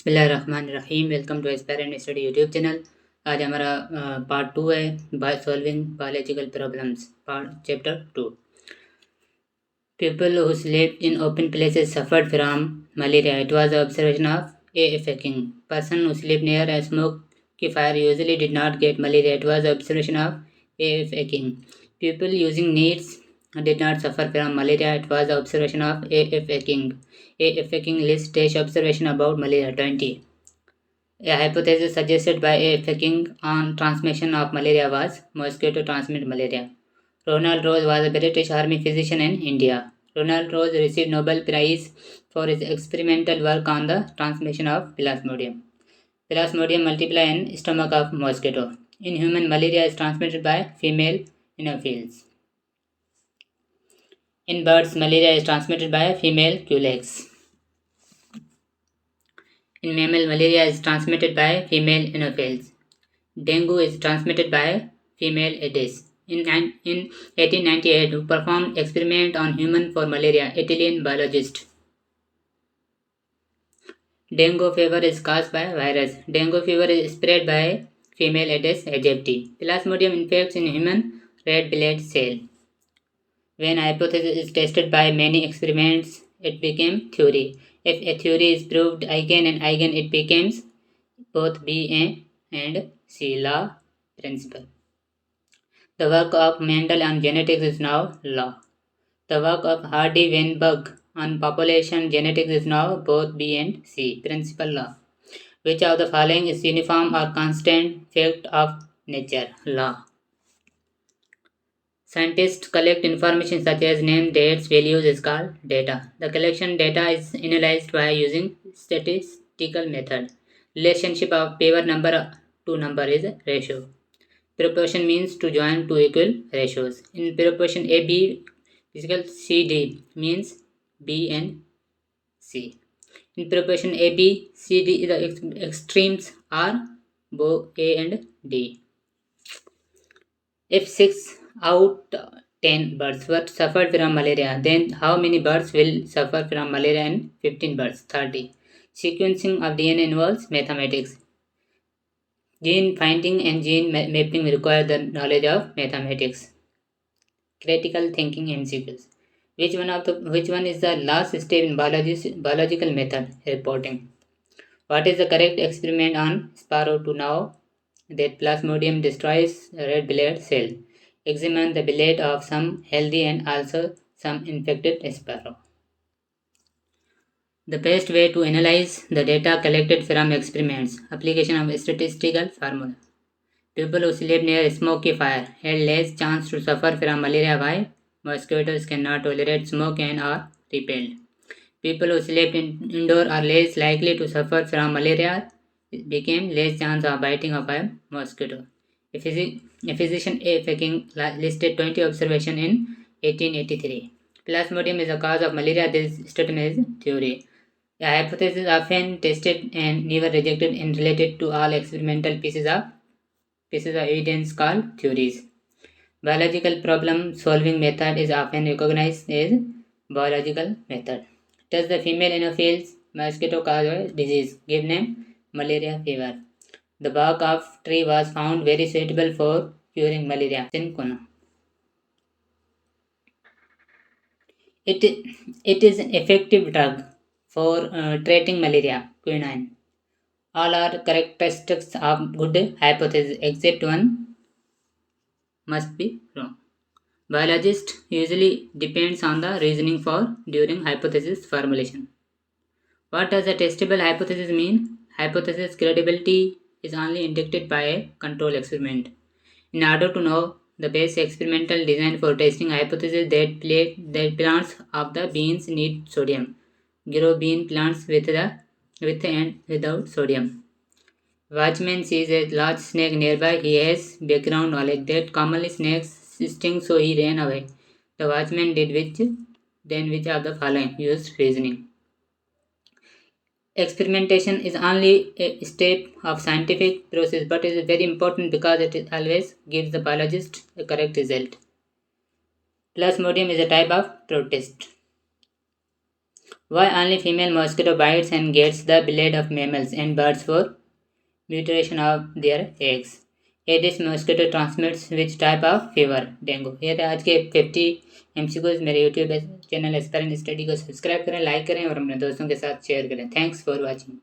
बिस्मिल्लाहिर्रहमानिर्रहीम। Welcome to aspirant study YouTube channel. आज हमारा पार्ट 2 है solving biological problems, part chapter 2। People who sleep in open places suffered from malaria. It was the observation of A.F. King. Person who sleep near a smoky fire usually did not get malaria. It was the observation of A.F. King. People using nets did not suffer from malaria. It was the observation of A.F. King. A.F. King lists test observation about malaria 20. A hypothesis suggested by A.F. King on transmission of malaria was mosquito transmit malaria. Ronald Rose was a British Army physician in India. Ronald Rose received Nobel Prize for his experimental work on the transmission of Plasmodium. Plasmodium multiply in stomach of mosquito. In human, malaria is transmitted by female anopheles. In birds, malaria is transmitted by female culex. In mammal, malaria is transmitted by female anopheles. Dengue is transmitted by female Aedes. In 1898, who performed experiment on human for malaria? Italian biologist. Dengue fever is caused by virus. Dengue fever is spread by female Aedes aegypti. Plasmodium infects in human red blood cell. When a hypothesis is tested by many experiments, it becomes theory. If a theory is proved eigen and eigen, it becomes both B and C, law, principle. The work of Mendel on genetics is now law. The work of Hardy-Weinberg on population genetics is now both B and C, principle, law. Which of the following is uniform or constant fact of nature? Law. Scientists collect information such as name, dates, values is called data. The collection data is analyzed by using statistical method. Relationship of pair number to number is ratio. Proportion means to join two equal ratios. In proportion AB physical CD means B and C. In proportion AB CD the extremes are both A and D. If 6 out 10 birds were suffered from malaria, then how many birds will suffer from malaria and 15 birds? 30. Sequencing of DNA involves mathematics. Gene finding and gene mapping require the knowledge of mathematics. Critical thinking MCQs. Which one is the last step in biological method? Reporting. What is the correct experiment on sparrow to know that Plasmodium destroys red blood cell? Examine the blood of some healthy and also some infected sparrow. The best way to analyze the data collected from experiments. Application of statistical formula. People who sleep near a smoky fire had less chance to suffer from malaria. Why? Mosquitoes cannot tolerate smoke and are repelled. People who sleep indoor are less likely to suffer from malaria. It became less chance of biting of a mosquito. A physician A. King listed 20 observations in 1883. Plasmodium is a cause of malaria. This statement is theory. A hypothesis often tested and never rejected and related to all experimental pieces of evidence called theories. Biological problem solving method is often recognized as biological method. Does the female anopheles mosquito cause a disease? Give name malaria fever. The bark of tree was found very suitable for curing malaria. It is an effective drug for treating malaria. Quinine. All are characteristics of good hypothesis except one must be wrong. Biologist usually depends on the reasoning for during hypothesis formulation. What does a testable hypothesis mean? Hypothesis credibility is only indicated by a control experiment. In order to know the best experimental design for testing hypothesis, that plants of the beans need sodium. Grow bean plants with and without sodium. Watchman sees a large snake nearby. He has background knowledge that commonly snakes sting, so he ran away. The watchman did which of the following? Used reasoning. Experimentation is only a step of scientific process, but it is very important because it always gives the biologist a correct result. Plasmodium is a type of protist. Why only female mosquito bites and gets the blood of mammals and birds for mutilation of their eggs? Aedes mosquito transmits which type of fever? Dengue. ये थे आज के 50 MCQs। मेरे YouTube channel aspirant study को subscribe करें, like करें और अपने दोस्तों के साथ शेयर करें। Thanks for watching.